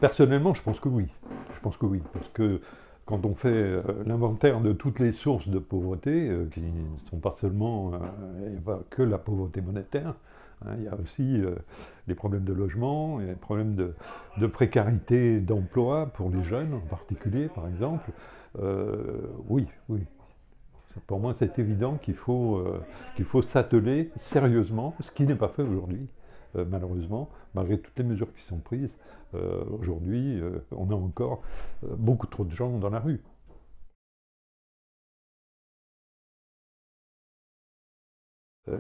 Personnellement, je pense que oui. Je pense que oui, parce que quand on fait l'inventaire de toutes les sources de pauvreté, qui ne sont pas seulement, il n'y a pas que la pauvreté monétaire, hein, il y a aussi les problèmes de logement, il y a les problèmes de précarité d'emploi pour les jeunes en particulier, par exemple. Oui, oui. Pour moi, c'est évident qu'il faut s'atteler sérieusement, ce qui n'est pas fait aujourd'hui, malheureusement, malgré toutes les mesures qui sont prises. Aujourd'hui, on a encore beaucoup trop de gens dans la rue.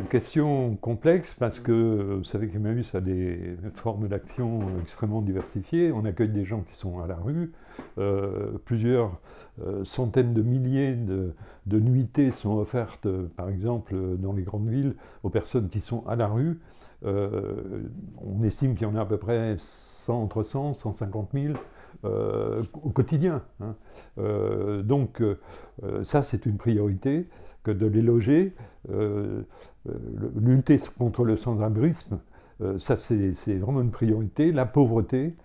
Question complexe parce que vous savez qu'Emmaüs a des formes d'action extrêmement diversifiées. On accueille des gens qui sont à la rue. Plusieurs centaines de milliers de nuitées sont offertes, par exemple, dans les grandes villes, aux personnes qui sont à la rue. On estime qu'il y en a à peu près 100, entre 100 et 150 000 au quotidien, hein. Ça, c'est une priorité que de les loger. Euh, Lutter contre le sans-abrisme, ça c'est vraiment une priorité. La pauvreté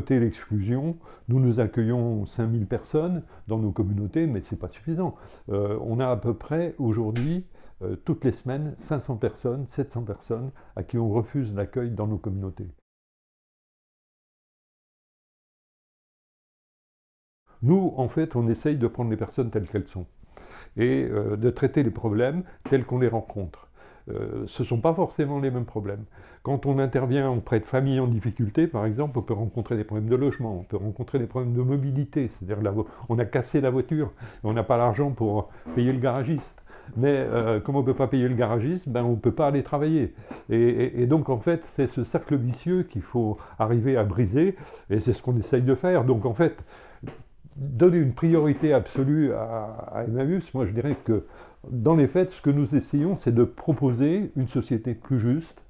et l'exclusion. Nous accueillons 5000 personnes dans nos communautés, mais ce n'est pas suffisant. On a à peu près aujourd'hui, toutes les semaines, 500 personnes, 700 personnes à qui on refuse l'accueil dans nos communautés. Nous, en fait, on essaye de prendre les personnes telles qu'elles sont et de traiter les problèmes tels qu'on les rencontre. Ce ne sont pas forcément les mêmes problèmes. Quand on intervient auprès de familles en difficulté, par exemple, on peut rencontrer des problèmes de logement, on peut rencontrer des problèmes de mobilité, c'est-à-dire on a cassé la voiture, et on n'a pas l'argent pour payer le garagiste. Mais comme on ne peut pas payer le garagiste, ben, on ne peut pas aller travailler. Et donc en fait, c'est ce cercle vicieux qu'il faut arriver à briser, et c'est ce qu'on essaye de faire. Donc en fait, donner une priorité absolue à Emmaüs, moi je dirais que dans les faits, ce que nous essayons, c'est de proposer une société plus juste,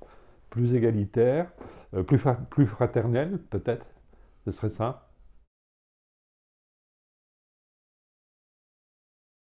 plus égalitaire, plus fraternelle, peut-être, ce serait ça.